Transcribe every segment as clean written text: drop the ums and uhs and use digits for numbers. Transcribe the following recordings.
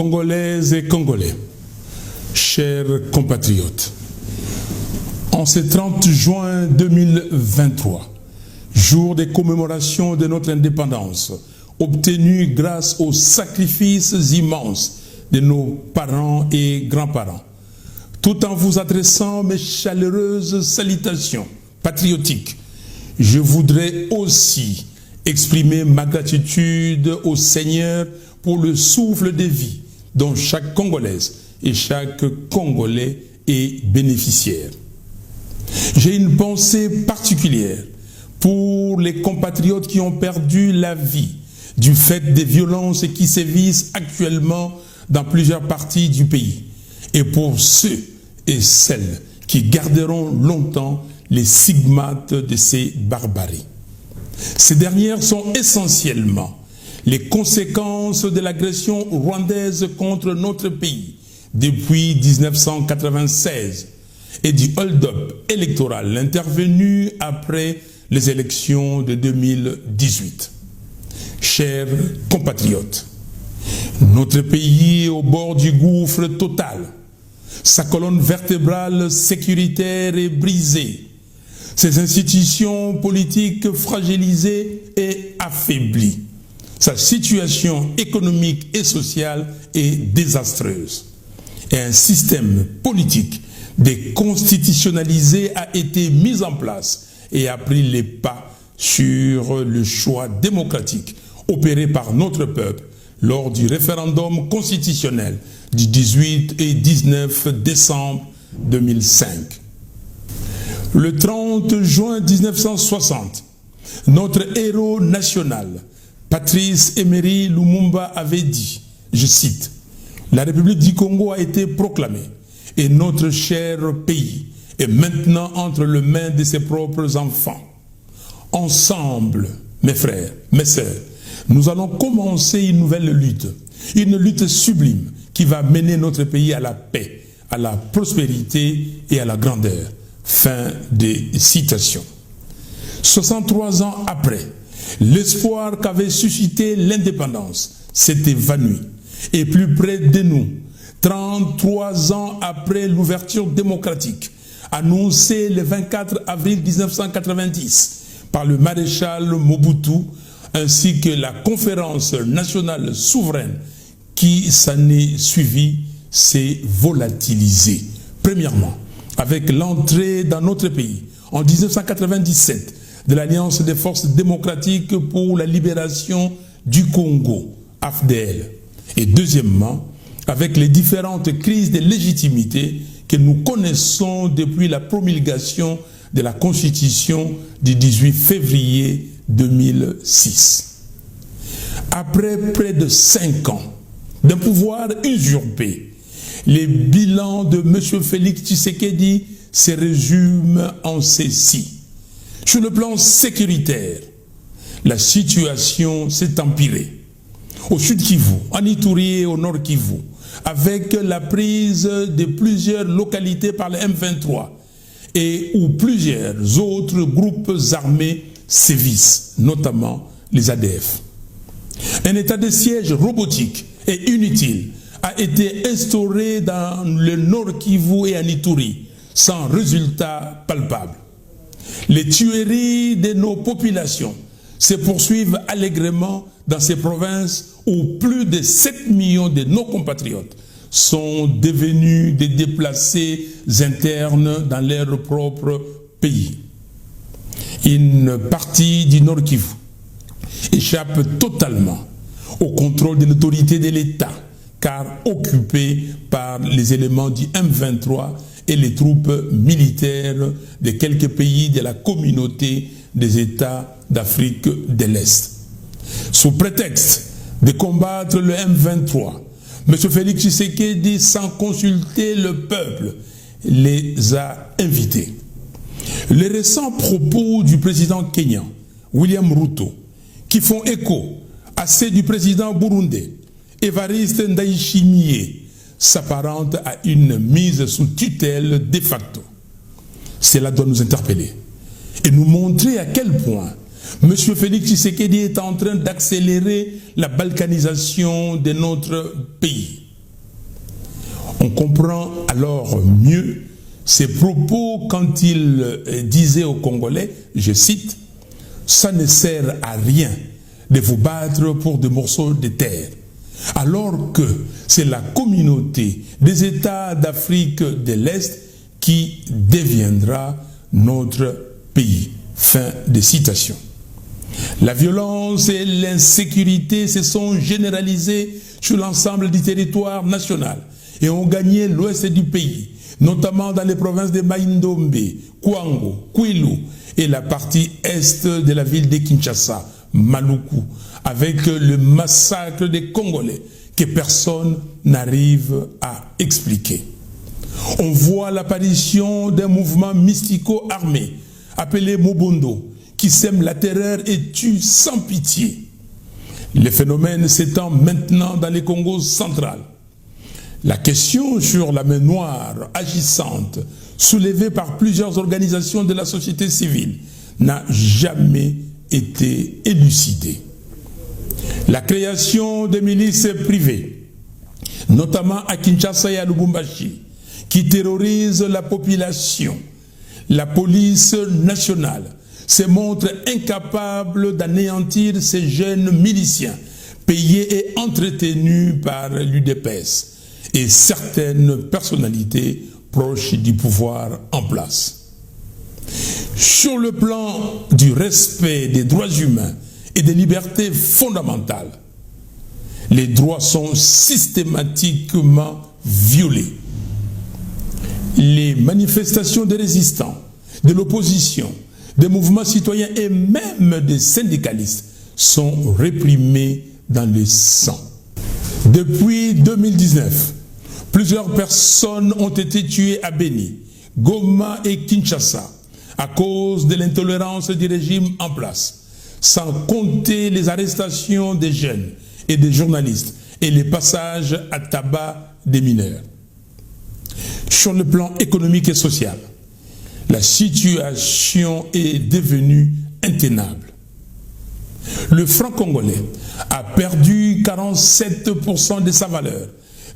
Congolaises et Congolais, chers compatriotes, en ce 30 juin 2023, jour des commémorations de notre indépendance, obtenue grâce aux sacrifices immenses de nos parents et grands-parents, tout en vous adressant mes chaleureuses salutations patriotiques, je voudrais aussi exprimer ma gratitude au Seigneur pour le souffle de vie dont chaque Congolaise et chaque Congolais est bénéficiaire. J'ai une pensée particulière pour les compatriotes qui ont perdu la vie du fait des violences qui sévissent actuellement dans plusieurs parties du pays, et pour ceux et celles qui garderont longtemps les stigmates de ces barbaries. Ces dernières sont essentiellement les conséquences de l'agression rwandaise contre notre pays depuis 1996 et du hold-up électoral intervenu après les élections de 2018. Chers compatriotes, notre pays est au bord du gouffre total. Sa colonne vertébrale sécuritaire est brisée. Ses institutions politiques fragilisées et affaiblies. Sa situation économique et sociale est désastreuse. Et un système politique déconstitutionnalisé a été mis en place et a pris les pas sur le choix démocratique opéré par notre peuple lors du référendum constitutionnel du 18 et 19 décembre 2005. Le 30 juin 1960, notre héros national, Patrice Emery Lumumba, avait dit, je cite, « La République du Congo a été proclamée et notre cher pays est maintenant entre les mains de ses propres enfants. Ensemble, mes frères, mes sœurs, nous allons commencer une nouvelle lutte sublime qui va mener notre pays à la paix, à la prospérité et à la grandeur. » Fin des citations. 63 ans après, l'espoir qu'avait suscité l'indépendance s'est évanoui. Et plus près de nous, 33 ans après l'ouverture démocratique, annoncée le 24 avril 1990 par le maréchal Mobutu, ainsi que la conférence nationale souveraine qui s'en est suivie, s'est volatilisée. Premièrement, avec l'entrée dans notre pays, en 1997, de l'Alliance des forces démocratiques pour la libération du Congo, AFDL. Et deuxièmement, avec les différentes crises de légitimité que nous connaissons depuis la promulgation de la Constitution du 18 février 2006. Après près de 5 ans d'un pouvoir usurpé, les bilans de M. Félix Tshisekedi se résument en ceci. Sur le plan sécuritaire, la situation s'est empirée. Au sud Kivu, en Ituri et au nord Kivu, avec la prise de plusieurs localités par le M23 et où plusieurs autres groupes armés sévissent, notamment les ADF. Un état de siège robotique et inutile a été instauré dans le nord Kivu et en Ituri, sans résultat palpable. Les tueries de nos populations se poursuivent allègrement dans ces provinces où plus de 7 millions de nos compatriotes sont devenus des déplacés internes dans leur propre pays. Une partie du nord Kivu échappe totalement au contrôle de l'autorité de l'État, car occupé par les éléments du M23 et les troupes militaires de quelques pays de la communauté des États d'Afrique de l'Est. Sous prétexte de combattre le M23, M. Félix Tshisekedi, sans consulter le peuple, les a invités. Les récents propos du président kényan, William Ruto, qui font écho à ceux du président burundais, Évariste Ndayishimiye, s'apparente à une mise sous tutelle de facto. Cela doit nous interpeller et nous montrer à quel point M. Félix Tshisekedi est en train d'accélérer la balkanisation de notre pays. On comprend alors mieux ses propos quand il disait aux Congolais, je cite, « Ça ne sert à rien de vous battre pour des morceaux de terre, alors que c'est la communauté des États d'Afrique de l'Est qui deviendra notre pays. » Fin de citation. La violence et l'insécurité se sont généralisées sur l'ensemble du territoire national et ont gagné l'ouest du pays, notamment dans les provinces de Mai-Ndombe, Kwango, Kwilu et la partie est de la ville de Kinshasa, Maluku, avec le massacre des Congolais que personne n'arrive à expliquer. On voit l'apparition d'un mouvement mystico-armé appelé Mobondo, qui sème la terreur et tue sans pitié. Le phénomène s'étend maintenant dans les Congos central. La question sur la main noire agissante, soulevée par plusieurs organisations de la société civile, n'a jamais été élucidée. La création de milices privées, notamment à Kinshasa et à Lubumbashi, qui terrorisent la population, la police nationale, se montre incapable d'anéantir ces jeunes miliciens, payés et entretenus par l'UDPS et certaines personnalités proches du pouvoir en place. Sur le plan du respect des droits humains et des libertés fondamentales, les droits sont systématiquement violés. Les manifestations des résistants, de l'opposition, des mouvements citoyens et même des syndicalistes sont réprimés dans le sang. Depuis 2019, plusieurs personnes ont été tuées à Beni, Goma et Kinshasa à cause de l'intolérance du régime en place, sans compter les arrestations des jeunes et des journalistes et les passages à tabac des mineurs. Sur le plan économique et social, la situation est devenue intenable. Le franc congolais a perdu 47% de sa valeur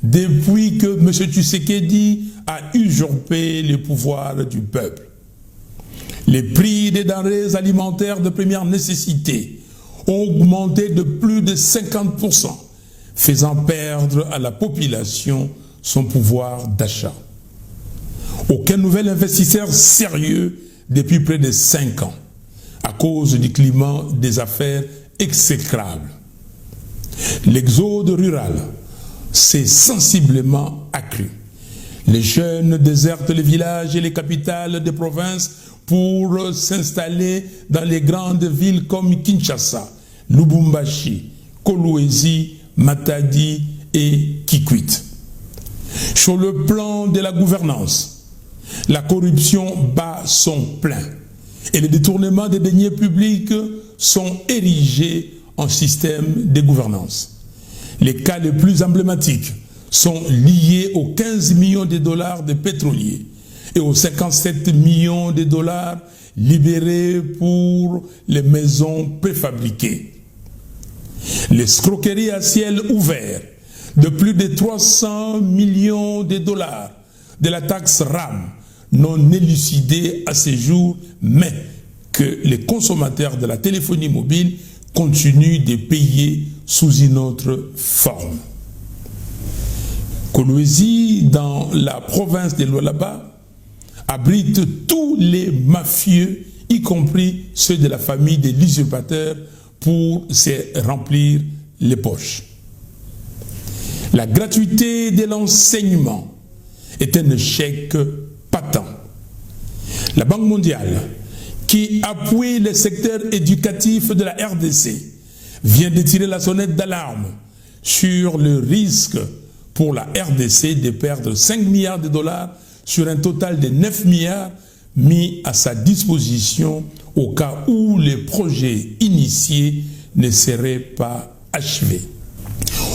depuis que M. Tshisekedi a usurpé le pouvoir du peuple. Les prix des denrées alimentaires de première nécessité ont augmenté de plus de 50%, faisant perdre à la population son pouvoir d'achat. Aucun nouvel investisseur sérieux depuis près de 5 ans, à cause du climat des affaires exécrable. L'exode rural s'est sensiblement accru. Les jeunes désertent les villages et les capitales des provinces pour s'installer dans les grandes villes comme Kinshasa, Lubumbashi, Kolwezi, Matadi et Kikwit. Sur le plan de la gouvernance, la corruption bat son plein et les détournements des deniers publics sont érigés en système de gouvernance. Les cas les plus emblématiques sont liés aux 15 millions de dollars de pétroliers et aux 57 millions de dollars libérés pour les maisons préfabriquées. L'escroquerie à ciel ouvert de plus de 300 millions de dollars de la taxe RAM non élucidée à ce jour, mais que les consommateurs de la téléphonie mobile continuent de payer sous une autre forme. Kolwezi, dans la province de Lualaba, abrite tous les mafieux, y compris ceux de la famille des usurpateurs, pour se remplir les poches. La gratuité de l'enseignement est un échec patent. La Banque mondiale, qui appuie le secteur éducatif de la RDC, vient de tirer la sonnette d'alarme sur le risque pour la RDC de perdre 5 milliards de dollars sur un total de 9 milliards mis à sa disposition au cas où les projets initiés ne seraient pas achevés.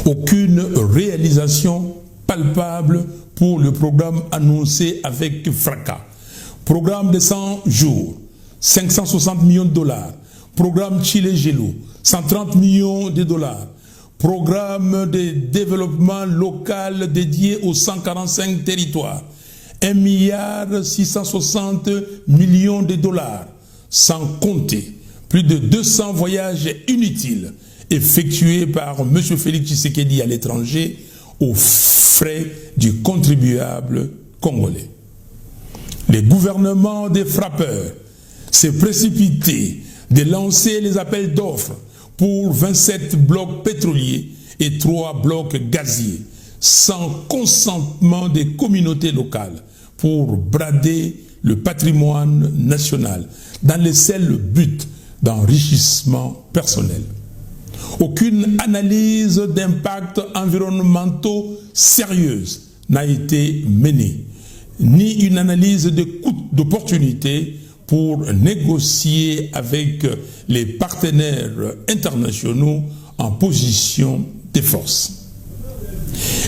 Aucune réalisation palpable pour le programme annoncé avec fracas. Programme de 100 jours, 560 millions de dollars. Programme Chile-Gelo, 130 millions de dollars. programme de développement local dédié aux 145 territoires, 1,660 milliard de dollars, sans compter plus de 200 voyages inutiles effectués par M. Félix Tshisekedi à l'étranger aux frais du contribuable congolais. Le gouvernement des frappeurs s'est précipité de lancer les appels d'offres pour 27 blocs pétroliers et 3 blocs gaziers, sans consentement des communautés locales, pour brader le patrimoine national dans le seul but d'enrichissement personnel. Aucune analyse d'impact environnementaux sérieuse n'a été menée, ni une analyse de coûts d'opportunité pour négocier avec les partenaires internationaux en position de force.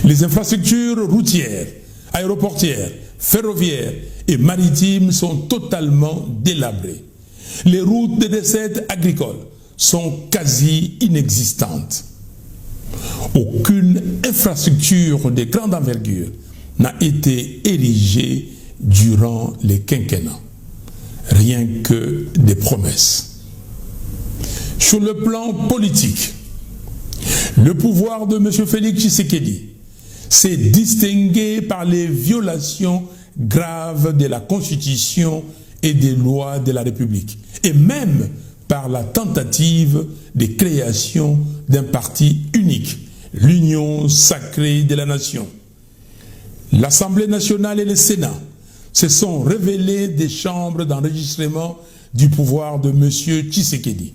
Les infrastructures routières, aéroportières, ferroviaires et maritimes sont totalement délabrées. Les routes de recettes agricoles sont quasi inexistantes. Aucune infrastructure de grande envergure n'a été érigée durant les quinquennats. Rien que des promesses. Sur le plan politique, le pouvoir de M. Félix Tshisekedi s'est distingué par les violations graves de la Constitution et des lois de la République, et même par la tentative de création d'un parti unique, l'Union sacrée de la nation. L'Assemblée nationale et le Sénat se sont révélés des chambres d'enregistrement du pouvoir de M. Tshisekedi.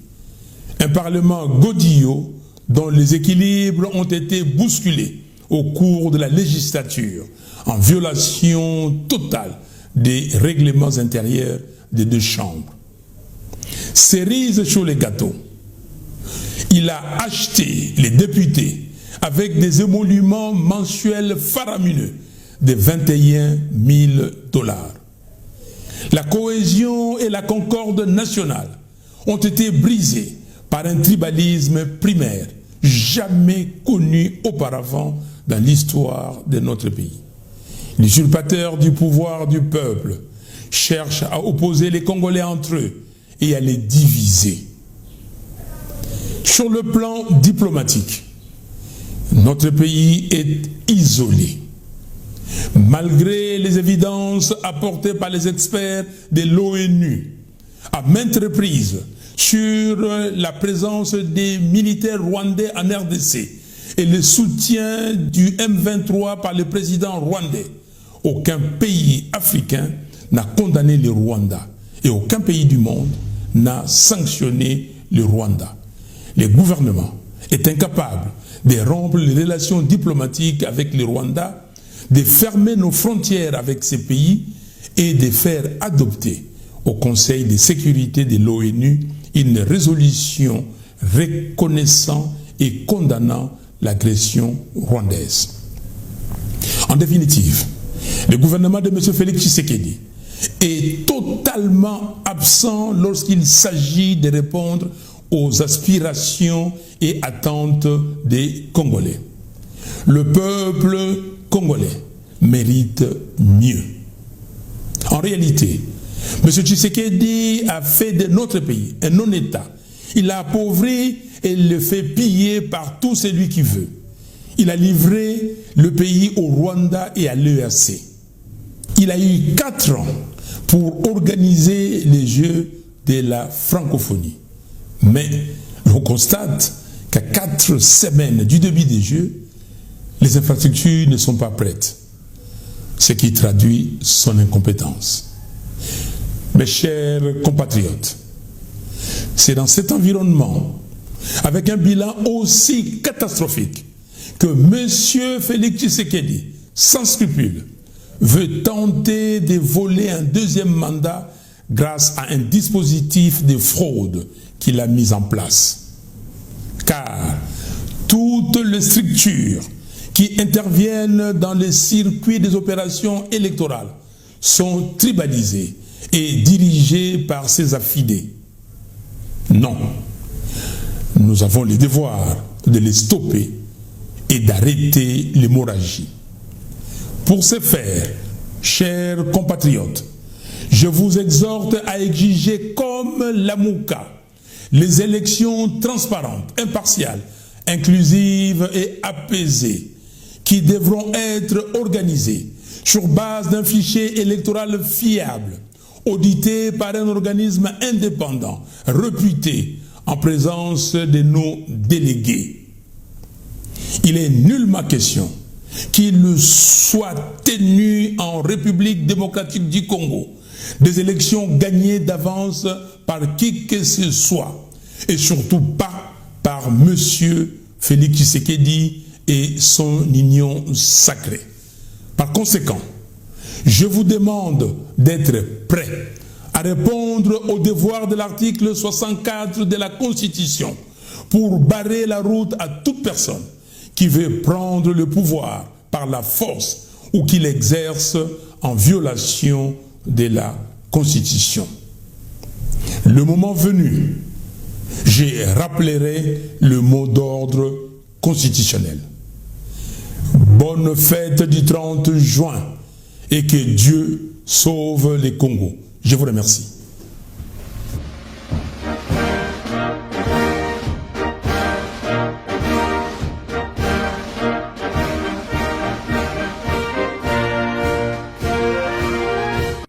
Un parlement godillot dont les équilibres ont été bousculés au cours de la législature en violation totale des règlements intérieurs des deux chambres. Cerise sur les gâteaux, il a acheté les députés avec des émoluments mensuels faramineux de 21 000 $. La cohésion et la concorde nationale ont été brisées par un tribalisme primaire jamais connu auparavant dans l'histoire de notre pays. L'usurpateur du pouvoir du peuple cherche à opposer les Congolais entre eux et à les diviser. Sur le plan diplomatique, notre pays est isolé. Malgré les évidences apportées par les experts de l'ONU, à maintes reprises, sur la présence des militaires rwandais en RDC et le soutien du M23 par le président rwandais, aucun pays africain n'a condamné le Rwanda et aucun pays du monde n'a sanctionné le Rwanda. Le gouvernement est incapable de rompre les relations diplomatiques avec le Rwanda, de fermer nos frontières avec ces pays et de faire adopter au Conseil de sécurité de l'ONU une résolution reconnaissant et condamnant l'agression rwandaise. En définitive, le gouvernement de M. Félix Tshisekedi est totalement absent lorsqu'il s'agit de répondre aux aspirations et attentes des Congolais. Le peuple congolais mérite mieux. En réalité, M. Tshisekedi a fait de notre pays un non-État. Il l'a appauvri et le fait piller par tout celui qui veut. Il a livré le pays au Rwanda et à l'EAC. Il a eu 4 ans pour organiser les Jeux de la francophonie. Mais on constate qu'à 4 semaines du début des Jeux, les infrastructures ne sont pas prêtes, ce qui traduit son incompétence. Mes chers compatriotes, c'est dans cet environnement, avec un bilan aussi catastrophique, que M. Félix Tshisekedi, sans scrupule, veut tenter de voler un deuxième mandat grâce à un dispositif de fraude qu'il a mis en place. Car toutes les structures qui interviennent dans les circuits des opérations électorales sont tribalisées et dirigées par ses affidés. Non, nous avons le devoir de les stopper et d'arrêter l'hémorragie. Pour ce faire, chers compatriotes, je vous exhorte à exiger comme la MOUCA les élections transparentes, impartiales, inclusives et apaisées qui devront être organisées sur base d'un fichier électoral fiable, audité par un organisme indépendant, réputé, en présence de nos délégués. Il est nullement question qu'il soit tenu en République démocratique du Congo des élections gagnées d'avance par qui que ce soit, et surtout pas par M. Félix Tshisekedi et son union sacrée. Par conséquent, je vous demande d'être prêts à répondre au devoir de l'article 64 de la Constitution pour barrer la route à toute personne qui veut prendre le pouvoir par la force ou qui l'exerce en violation de la Constitution. Le moment venu, je rappellerai le mot d'ordre constitutionnel. Bonne fête du 30 juin et que Dieu sauve les Congos. Je vous remercie.